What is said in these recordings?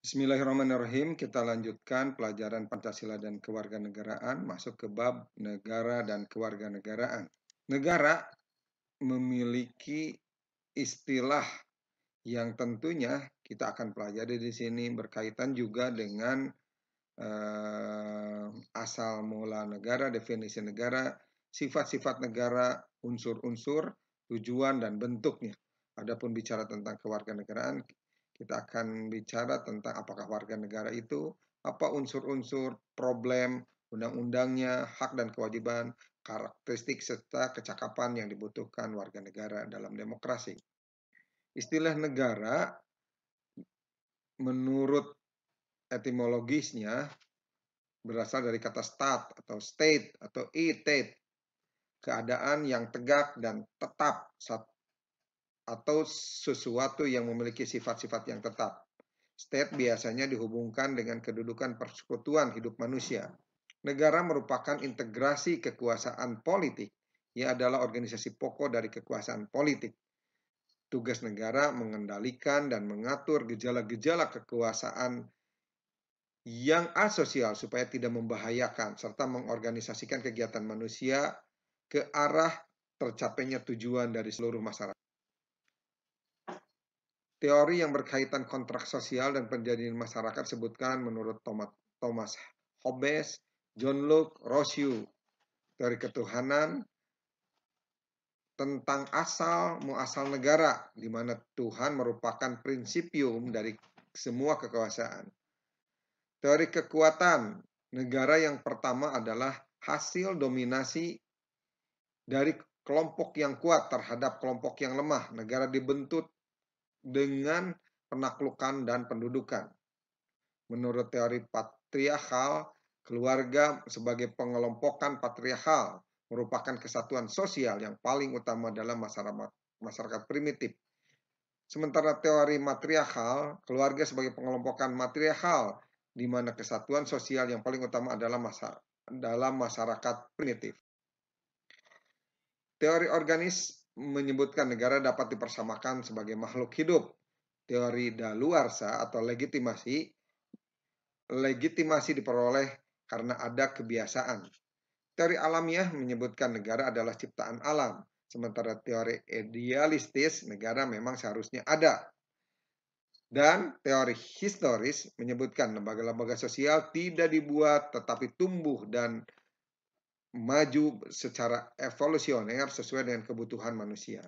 Bismillahirrahmanirrahim. Kita lanjutkan pelajaran Pancasila dan Kewarganegaraan, masuk ke bab negara dan kewarganegaraan. Negara memiliki istilah yang tentunya kita akan pelajari di sini berkaitan juga dengan asal mula negara, definisi negara, sifat-sifat negara, unsur-unsur, tujuan dan bentuknya. Adapun bicara tentang kewarganegaraan, kita akan bicara tentang apakah warga negara itu, apa unsur-unsur, problem, undang-undangnya, hak dan kewajiban, karakteristik serta kecakapan yang dibutuhkan warga negara dalam demokrasi. Istilah negara menurut etimologisnya berasal dari kata state atau itate, keadaan yang tegak dan tetap atau sesuatu yang memiliki sifat-sifat yang tetap. State biasanya dihubungkan dengan kedudukan persekutuan hidup manusia. Negara merupakan integrasi kekuasaan politik. Ia adalah organisasi pokok dari kekuasaan politik. Tugas negara mengendalikan dan mengatur gejala-gejala kekuasaan yang asosial supaya tidak membahayakan serta mengorganisasikan kegiatan manusia ke arah tercapainya tujuan dari seluruh masyarakat. Teori yang berkaitan kontrak sosial dan perjanjian masyarakat sebutkan menurut Thomas Hobbes, John Locke, Rousseau, teori ketuhanan tentang asal-muasal negara, di mana Tuhan merupakan prinsipium dari semua kekuasaan. Teori kekuatan negara yang pertama adalah hasil dominasi dari kelompok yang kuat terhadap kelompok yang lemah. Negara dibentuk dengan penaklukan dan pendudukan. Menurut teori patriarkal, keluarga sebagai pengelompokan patriarkal merupakan kesatuan sosial yang paling utama dalam masyarakat primitif. Sementara teori matriarkal, keluarga sebagai pengelompokan matriarkal, di mana kesatuan sosial yang paling utama adalah dalam masyarakat primitif. Teori organis menyebutkan negara dapat dipersamakan sebagai makhluk hidup. Teori daluarsa atau legitimasi diperoleh karena ada kebiasaan. Teori alamiah menyebutkan negara adalah ciptaan alam, sementara teori idealistis negara memang seharusnya ada. Dan teori historis menyebutkan lembaga-lembaga sosial tidak dibuat tetapi tumbuh dan maju secara evolusioner sesuai dengan kebutuhan manusia.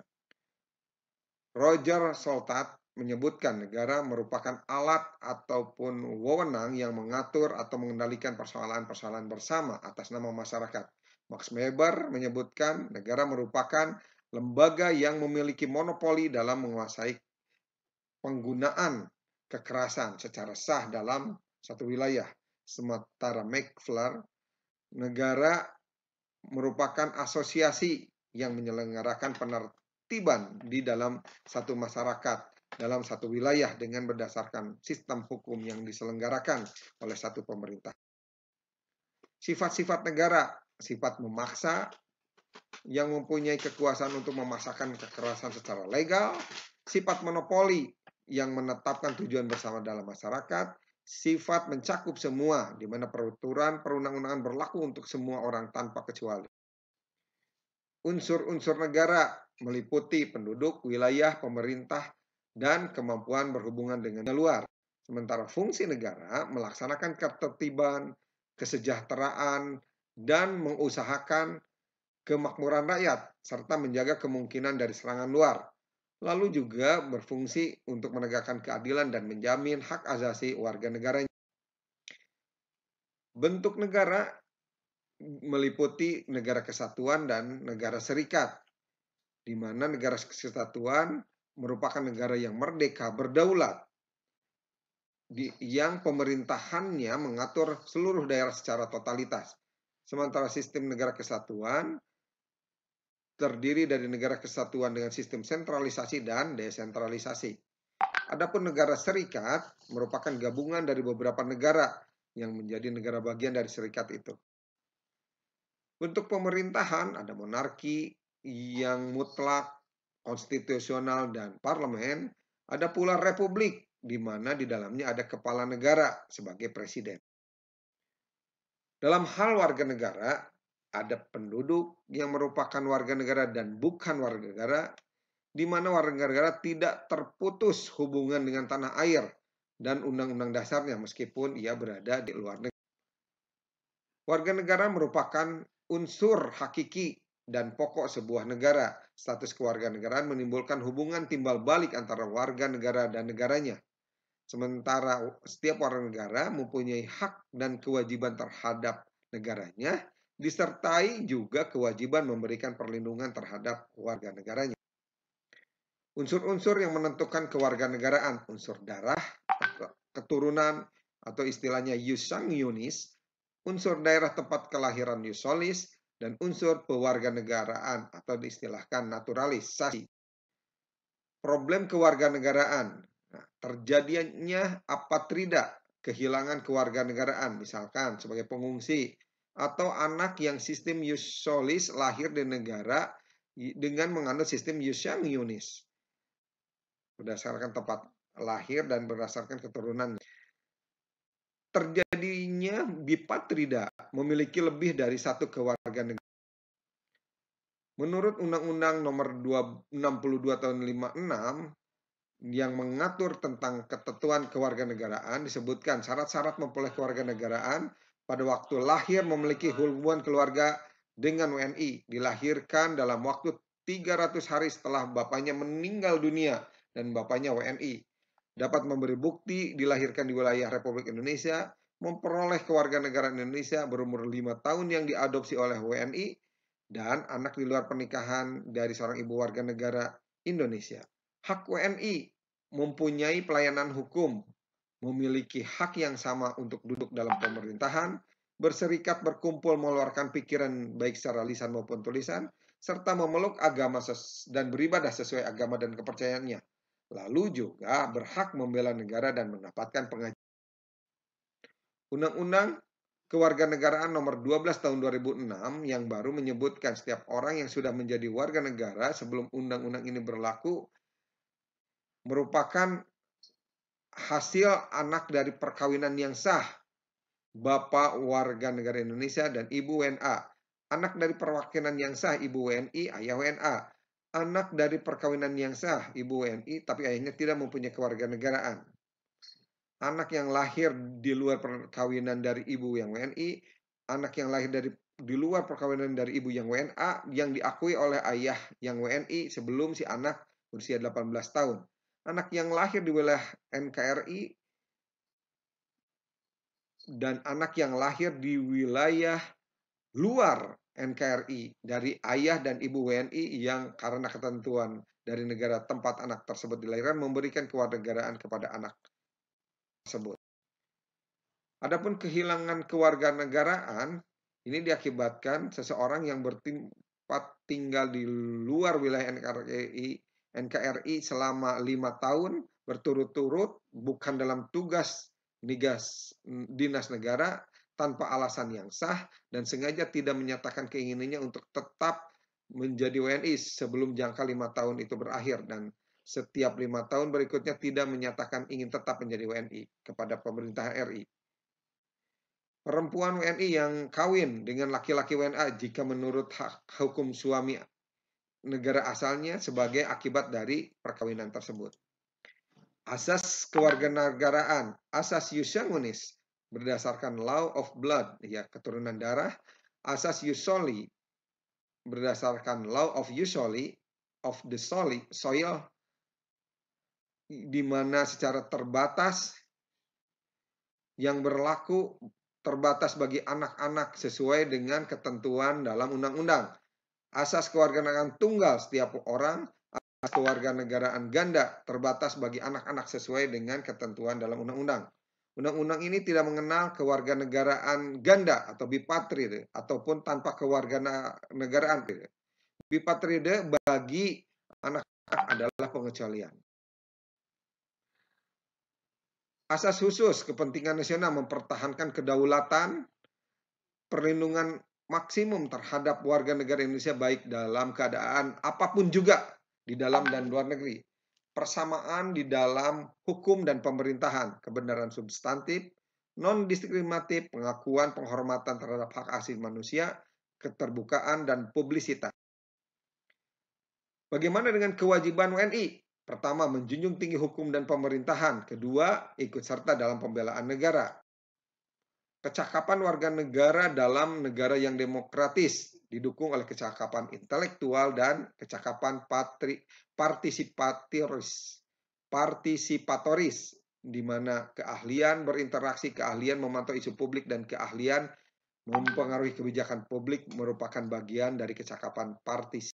Roger Soltat menyebutkan negara merupakan alat ataupun wewenang yang mengatur atau mengendalikan persoalan-persoalan bersama atas nama masyarakat. Max Weber menyebutkan negara merupakan lembaga yang memiliki monopoli dalam menguasai penggunaan kekerasan secara sah dalam satu wilayah. Sementara McFleur, negara merupakan asosiasi yang menyelenggarakan penertiban di dalam satu masyarakat, dalam satu wilayah dengan berdasarkan sistem hukum yang diselenggarakan oleh satu pemerintah. Sifat-sifat negara, sifat memaksa yang mempunyai kekuasaan untuk memaksakan kekerasan secara legal, sifat monopoli yang menetapkan tujuan bersama dalam masyarakat, sifat mencakup semua, di mana peraturan perundang-undangan berlaku untuk semua orang tanpa kecuali. Unsur-unsur negara meliputi penduduk, wilayah, pemerintah, dan kemampuan berhubungan dengan luar. Sementara fungsi negara melaksanakan ketertiban, kesejahteraan, dan mengusahakan kemakmuran rakyat, serta menjaga kemungkinan dari serangan luar. Lalu juga berfungsi untuk menegakkan keadilan dan menjamin hak asasi warga negaranya. Bentuk negara meliputi negara kesatuan dan negara serikat, di mana negara kesatuan merupakan negara yang merdeka, berdaulat, yang pemerintahannya mengatur seluruh daerah secara totalitas. Sementara sistem negara kesatuan terdiri dari negara kesatuan dengan sistem sentralisasi dan desentralisasi. Adapun negara serikat merupakan gabungan dari beberapa negara yang menjadi negara bagian dari serikat itu. Bentuk pemerintahan ada monarki yang mutlak, konstitusional, dan parlemen. Ada pula republik di mana di dalamnya ada kepala negara sebagai presiden. Dalam hal warga negara, ada penduduk yang merupakan warga negara dan bukan warga negara, di mana warga negara tidak terputus hubungan dengan tanah air dan undang-undang dasarnya meskipun ia berada di luar negeri. Warga negara merupakan unsur hakiki dan pokok sebuah negara. Status kewarganegaraan menimbulkan hubungan timbal balik antara warga negara dan negaranya. Sementara setiap warga negara mempunyai hak dan kewajiban terhadap negaranya, disertai juga kewajiban memberikan perlindungan terhadap warga negaranya. Unsur-unsur yang menentukan kewarganegaraan, unsur darah, keturunan, atau istilahnya jus sanguinis, unsur daerah tempat kelahiran jus solis, dan unsur pewarganegaraan atau diistilahkan naturalisasi. Problem kewarganegaraan. Nah, terjadinya apatrida, kehilangan kewarganegaraan, misalkan sebagai pengungsi, atau anak yang sistem jus solis lahir di negara dengan menganut sistem jus sanguinis berdasarkan tempat lahir dan berdasarkan keturunan. Terjadinya bipatrida, memiliki lebih dari satu kewarganegaraan. Menurut Undang-Undang Nomor 62 Tahun 56 yang mengatur tentang ketentuan kewarganegaraan, disebutkan syarat-syarat memperoleh kewarganegaraan pada waktu lahir memiliki hubungan keluarga dengan WNI, dilahirkan dalam waktu 300 hari setelah bapaknya meninggal dunia dan bapaknya WNI, dapat memberi bukti dilahirkan di wilayah Republik Indonesia, memperoleh kewarganegaraan Indonesia, berumur 5 tahun yang diadopsi oleh WNI, dan anak di luar pernikahan dari seorang ibu warga negara Indonesia. Hak WNI mempunyai pelayanan hukum, memiliki hak yang sama untuk duduk dalam pemerintahan, berserikat, berkumpul, mengeluarkan pikiran baik secara lisan maupun tulisan, serta memeluk agama dan beribadah sesuai agama dan kepercayaannya. Lalu juga berhak membela negara dan mendapatkan pengajian. Undang-Undang Kewarganegaraan Nomor 12 Tahun 2006 yang baru menyebutkan setiap orang yang sudah menjadi warga negara sebelum undang-undang ini berlaku merupakan hasil anak dari perkawinan yang sah, bapak warga negara Indonesia dan ibu WNA. Anak dari perkawinan yang sah, ibu WNI, ayah WNA. Anak dari perkawinan yang sah, ibu WNI, tapi ayahnya tidak mempunyai kewarganegaraan. Anak yang lahir di luar perkawinan dari ibu yang WNI, anak yang lahir di luar perkawinan dari ibu yang WNA yang diakui oleh ayah yang WNI sebelum si anak berusia 18 tahun. Anak yang lahir di wilayah NKRI dan anak yang lahir di wilayah luar NKRI dari ayah dan ibu WNI yang karena ketentuan dari negara tempat anak tersebut dilahirkan memberikan kewarganegaraan kepada anak tersebut. Adapun kehilangan kewarganegaraan ini diakibatkan seseorang yang bertempat tinggal di luar wilayah NKRI selama 5 tahun berturut-turut bukan dalam tugas dinas negara tanpa alasan yang sah dan sengaja tidak menyatakan keinginannya untuk tetap menjadi WNI sebelum jangka 5 tahun itu berakhir dan setiap 5 tahun berikutnya tidak menyatakan ingin tetap menjadi WNI kepada pemerintah RI. Perempuan WNI yang kawin dengan laki-laki WNA jika menurut hak hukum suami negara asalnya sebagai akibat dari perkawinan tersebut. Asas kewarganegaraan, asas jus sanguinis berdasarkan law of blood, ya keturunan darah. Asas jus soli berdasarkan law of jus soli of the soil, di mana secara terbatas yang berlaku terbatas bagi anak-anak sesuai dengan ketentuan dalam undang-undang. Asas kewarganegaraan tunggal setiap orang, asas kewarganegaraan ganda terbatas bagi anak-anak sesuai dengan ketentuan dalam undang-undang. Undang-undang ini tidak mengenal kewarganegaraan ganda atau bipatride ataupun tanpa kewarganegaraan. Bipatride bagi anak-anak adalah pengecualian. Asas khusus kepentingan nasional mempertahankan kedaulatan, perlindungan maksimum terhadap warga negara Indonesia baik dalam keadaan apapun juga di dalam dan luar negeri. persamaan di dalam hukum dan pemerintahan, kebenaran substantif, non-diskriminatif, pengakuan penghormatan terhadap hak asasi manusia, keterbukaan, dan publisitas. Bagaimana dengan kewajiban WNI? Pertama, menjunjung tinggi hukum dan pemerintahan. Kedua, ikut serta dalam pembelaan negara. Kecakapan warga negara dalam negara yang demokratis didukung oleh kecakapan intelektual dan kecakapan partisipatoris, di mana keahlian berinteraksi, keahlian memantau isu publik, dan keahlian mempengaruhi kebijakan publik merupakan bagian dari kecakapan partisipatoris.